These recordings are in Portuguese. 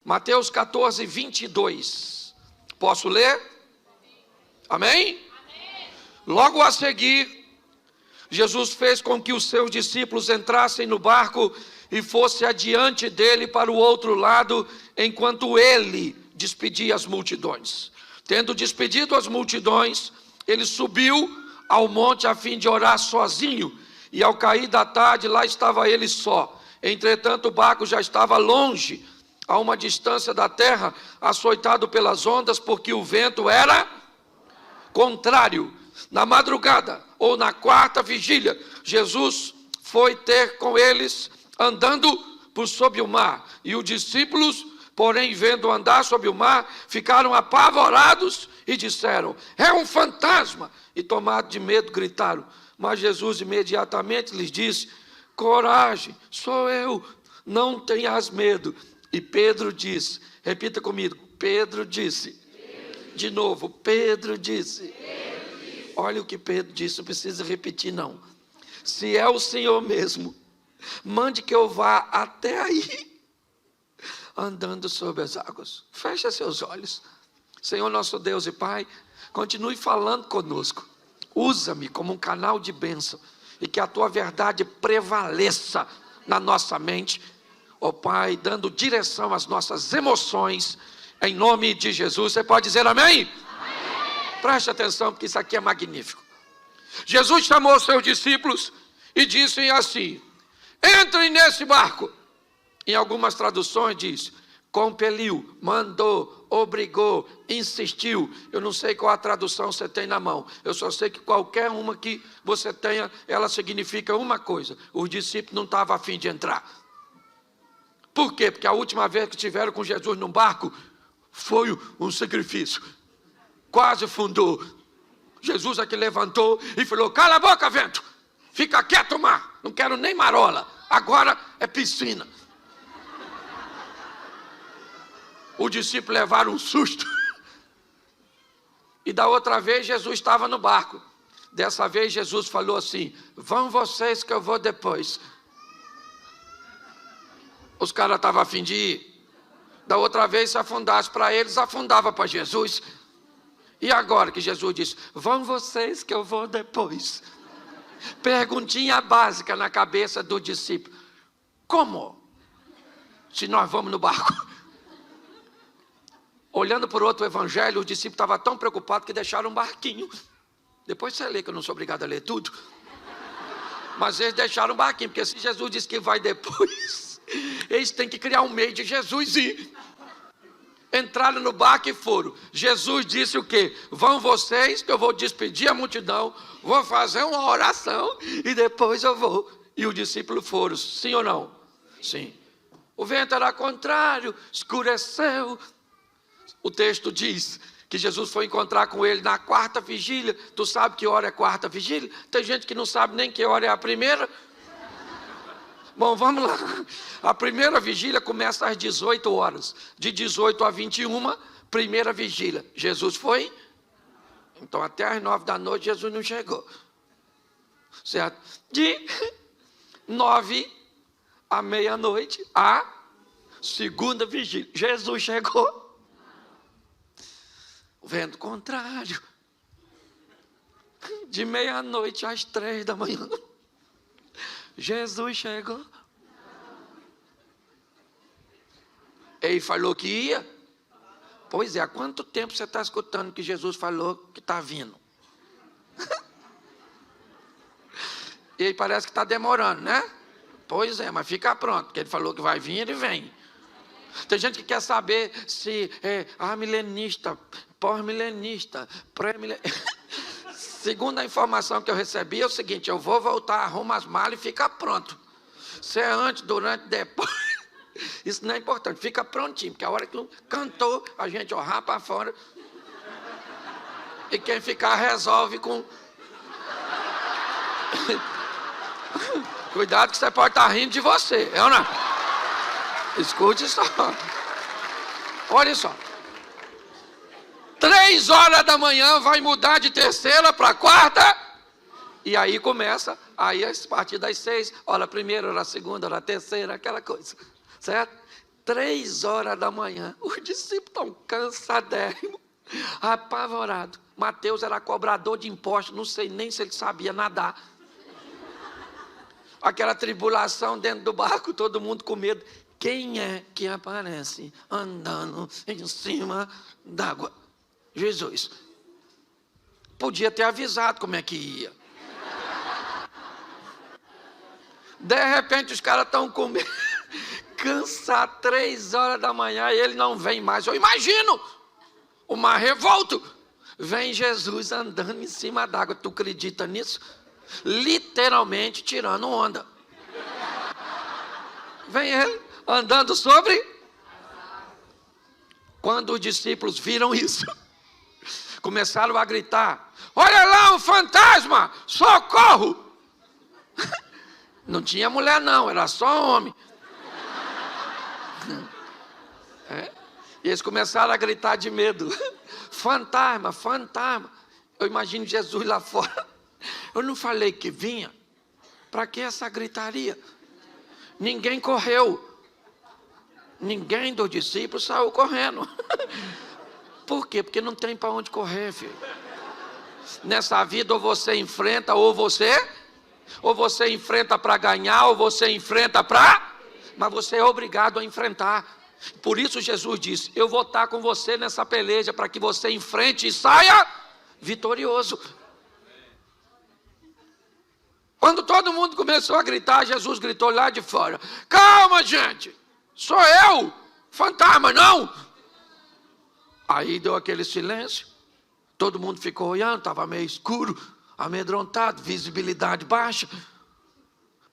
Mateus 14, 22. Posso ler? Amém? Logo a seguir, Jesus fez com que os seus discípulos entrassem no barco e fosse adiante dele para o outro lado, enquanto ele despedia as multidões. Tendo despedido as multidões, ele subiu ao monte a fim de orar sozinho, e ao cair da tarde lá estava ele só. Entretanto o barco já estava longe, a uma distância da terra, açoitado pelas ondas, porque o vento era contrário. Na madrugada, ou na quarta vigília, Jesus foi ter com eles, andando por sob o mar. E os discípulos, porém, vendo andar sobre o mar, ficaram apavorados e disseram: é um fantasma! E tomados de medo, gritaram. Mas Jesus imediatamente lhes disse: coragem, sou eu, não tenhas medo. E Pedro disse, repita comigo, Pedro disse. De novo, Pedro disse. Olha o que Pedro disse, não precisa repetir não. Se é o Senhor mesmo, mande que eu vá até aí, andando sobre as águas. Feche seus olhos. Senhor nosso Deus e Pai, continue falando conosco. Usa-me como um canal de bênção, e que a tua verdade prevaleça na nossa mente, ó Pai, dando direção às nossas emoções, em nome de Jesus. Você pode dizer amém? Preste atenção, porque isso aqui é magnífico. Jesus chamou os seus discípulos e disse assim: entrem nesse barco. Em algumas traduções diz, compeliu, mandou, obrigou, insistiu. Eu não sei qual a tradução você tem na mão. Eu só sei que qualquer uma que você tenha, ela significa uma coisa: os discípulos não estavam a fim de entrar. Por quê? Porque a última vez que estiveram com Jesus num barco, foi um sacrifício. Quase fundou. Jesus aqui levantou e falou: cala a boca, vento. Fica quieto, mar. Não quero nem marola. Agora é piscina. Os discípulos levaram um susto. E da outra vez Jesus estava no barco. Dessa vez Jesus falou assim: vão vocês que eu vou depois. Os caras estavam a fim de ir. Da outra vez, se afundasse para eles, afundava para Jesus. E agora que Jesus disse: vão vocês que eu vou depois. Perguntinha básica na cabeça do discípulo: como? Se nós vamos no barco? Olhando por outro evangelho, os discípulos estavam tão preocupados que deixaram um barquinho. Depois você lê, que eu não sou obrigado a ler tudo. Mas eles deixaram um barquinho, porque se Jesus disse que vai depois, eles têm que criar um meio de Jesus ir. Entraram no barco e foram. Jesus disse o quê? Vão vocês, que eu vou despedir a multidão, vou fazer uma oração e depois eu vou. E os discípulos foram, sim ou não? Sim. O vento era contrário, escureceu. O texto diz que Jesus foi encontrar com ele na quarta vigília. Tu sabe que hora é quarta vigília? Tem gente que não sabe nem que hora é a primeira. Bom, vamos lá. A primeira vigília começa às 18 horas. De 18 a 21, primeira vigília. Jesus foi? Então até às 9 da noite Jesus não chegou. Certo? De 9 à meia-noite, a segunda vigília. Jesus chegou. O vento contrário. De meia-noite às 3 da manhã. Jesus chegou. Ele falou que ia. Pois é, há quanto tempo você está escutando que Jesus falou que está vindo? E aí parece que está demorando, né? Pois é, mas fica pronto, porque ele falou que vai vir, ele vem. Tem gente que quer saber se é milenista, pós-milenista, pré-milenista. Segundo a informação que eu recebi é o seguinte: eu vou voltar, arrumo as malas e fica pronto. Se é antes, durante, depois, isso não é importante, fica prontinho, porque a hora que cantou, a gente orrar para fora, e quem ficar resolve com... Cuidado que você pode estar rindo de você, é ou não? Escute só. Olha só. 3 horas da manhã vai mudar de terceira para quarta. E aí começa, aí a partir das 6, hora primeira, hora segunda, hora terceira, aquela coisa. Certo? 3 horas da manhã. Os discípulos estão cansadérrimos, apavorados. Mateus era cobrador de impostos, não sei nem se ele sabia nadar. Aquela tribulação dentro do barco, todo mundo com medo. Quem é que aparece andando em cima d'água? Jesus. Podia ter avisado como é que ia. De repente os caras estão com medo, cansados, 3 horas da manhã, e ele não vem mais. Eu imagino o mar revolto. Vem Jesus andando em cima d'água. Tu acredita nisso? Literalmente tirando onda. Vem ele andando sobre. Quando os discípulos viram isso, começaram a gritar: olha lá um fantasma, socorro! Não tinha mulher não, era só homem. E eles começaram a gritar de medo: fantasma, fantasma. Eu imagino Jesus lá fora. Eu não falei que vinha? Para que essa gritaria? Ninguém correu. Ninguém dos discípulos saiu correndo. Por quê? Porque não tem para onde correr, filho. Nessa vida ou você enfrenta ou você enfrenta para ganhar, ou você enfrenta para... Mas você é obrigado a enfrentar. Por isso Jesus disse: eu vou estar com você nessa peleja, para que você enfrente e saia vitorioso. Quando todo mundo começou a gritar, Jesus gritou lá de fora: calma, gente, sou eu, fantasma não. Aí deu aquele silêncio, todo mundo ficou olhando, estava meio escuro, amedrontado, visibilidade baixa.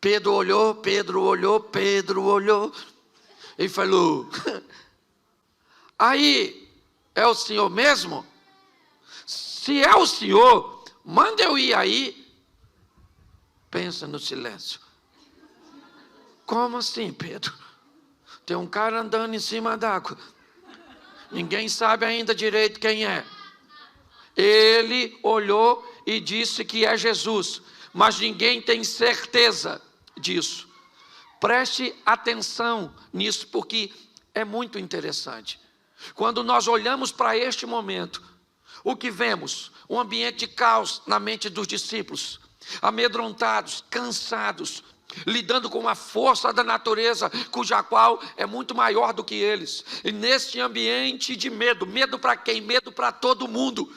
Pedro olhou e falou: aí, é o senhor mesmo? Se é o senhor, manda eu ir aí. Pensa no silêncio. Como assim, Pedro? Tem um cara andando em cima d'água. Ninguém sabe ainda direito quem é. Ele olhou e disse que é Jesus, mas ninguém tem certeza disso. Preste atenção nisso, porque é muito interessante. Quando nós olhamos para este momento, o que vemos? Um ambiente de caos na mente dos discípulos, amedrontados, cansados, lidando com uma força da natureza, cuja qual é muito maior do que eles. E neste ambiente de medo, medo para quem? Medo para todo mundo.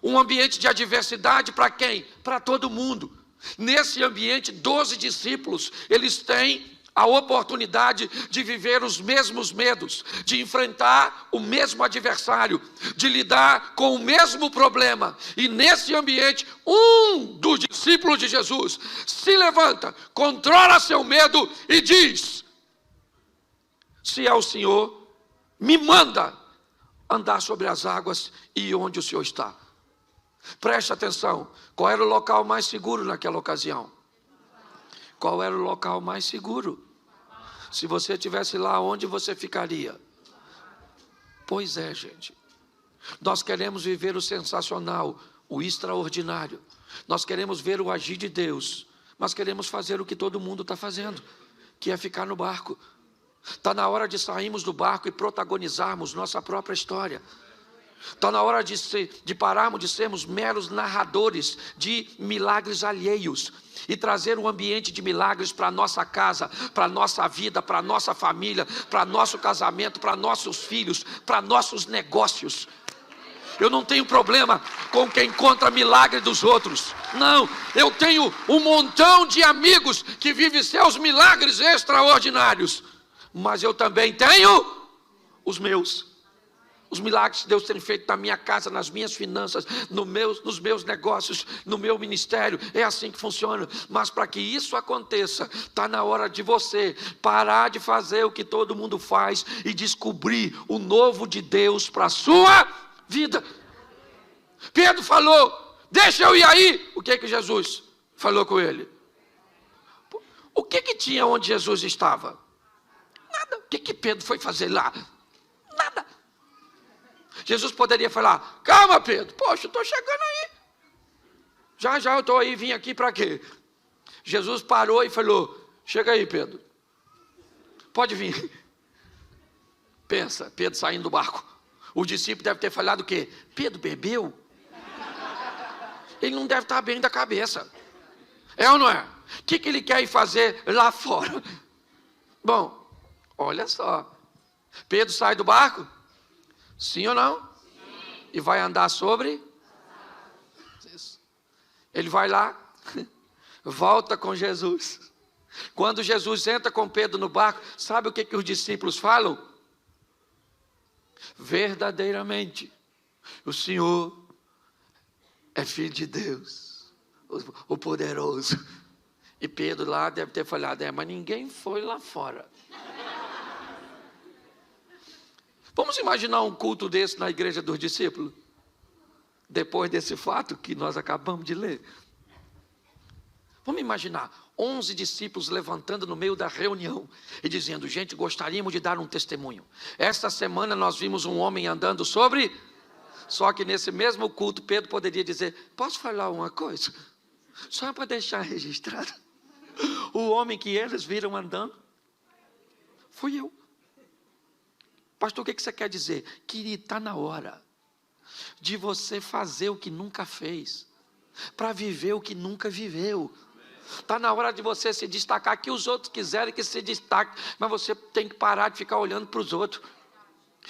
Um ambiente de adversidade para quem? Para todo mundo. Nesse ambiente, 12 discípulos, eles têm a oportunidade de viver os mesmos medos, de enfrentar o mesmo adversário, de lidar com o mesmo problema. E nesse ambiente, um dos discípulos de Jesus se levanta, controla seu medo e diz: se é o Senhor, me manda andar sobre as águas e onde o Senhor está. Preste atenção, qual era o local mais seguro naquela ocasião? Qual era o local mais seguro? Se você estivesse lá, onde você ficaria? Pois é, gente. Nós queremos viver o sensacional, o extraordinário. Nós queremos ver o agir de Deus, mas queremos fazer o que todo mundo está fazendo, que é ficar no barco. Está na hora de sairmos do barco e protagonizarmos nossa própria história. Está na hora de pararmos de sermos meros narradores de milagres alheios e trazer um ambiente de milagres para a nossa casa, para a nossa vida, para a nossa família, para nosso casamento, para nossos filhos, para nossos negócios. Eu não tenho problema com quem conta milagre dos outros. Não, eu tenho um montão de amigos que vivem seus milagres extraordinários. Mas eu também tenho os meus. Os milagres que Deus tem feito na minha casa, nas minhas finanças, nos meus negócios, no meu ministério, é assim que funciona. Mas para que isso aconteça, está na hora de você parar de fazer o que todo mundo faz e descobrir o novo de Deus para a sua vida. Pedro falou: deixa eu ir aí. O que Jesus falou com ele? O que tinha onde Jesus estava? Nada. O que Pedro foi fazer lá? Nada. Jesus poderia falar: calma, Pedro, poxa, eu estou chegando aí. Já eu estou aí, vim aqui para quê? Jesus parou e falou: chega aí, Pedro, pode vir. Pensa, Pedro saindo do barco. O discípulo deve ter falado o quê? Pedro bebeu? Ele não deve estar bem da cabeça. É ou não é? O que ele quer ir fazer lá fora? Bom, olha só. Pedro sai do barco? Sim ou não? Sim. E vai andar sobre? Isso. Ele vai lá, volta com Jesus. Quando Jesus entra com Pedro no barco, sabe o que os discípulos falam? Verdadeiramente, o Senhor é Filho de Deus, o poderoso. E Pedro lá deve ter falado, mas ninguém foi lá fora. Vamos imaginar um culto desse na igreja dos discípulos? Depois desse fato que nós acabamos de ler. Vamos imaginar 11 discípulos levantando no meio da reunião e dizendo, gente, gostaríamos de dar um testemunho. Esta semana nós vimos um homem andando sobre... Só que nesse mesmo culto, Pedro poderia dizer, posso falar uma coisa? Só para deixar registrado. O homem que eles viram andando, fui eu. Pastor, o que você quer dizer? Querido, está na hora de você fazer o que nunca fez, para viver o que nunca viveu. Está na hora de você se destacar, que os outros quiserem que se destaque, mas você tem que parar de ficar olhando para os outros.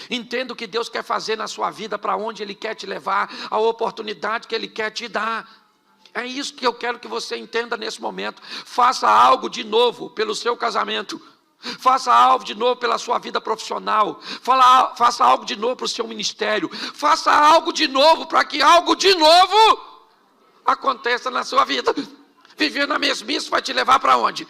Entenda o que Deus quer fazer na sua vida, para onde Ele quer te levar, a oportunidade que Ele quer te dar. É isso que eu quero que você entenda nesse momento. Faça algo de novo pelo seu casamento. Faça algo de novo pela sua vida profissional. Faça algo de novo para o seu ministério. Faça algo de novo para que algo de novo aconteça na sua vida. Viver na mesmice vai te levar para onde?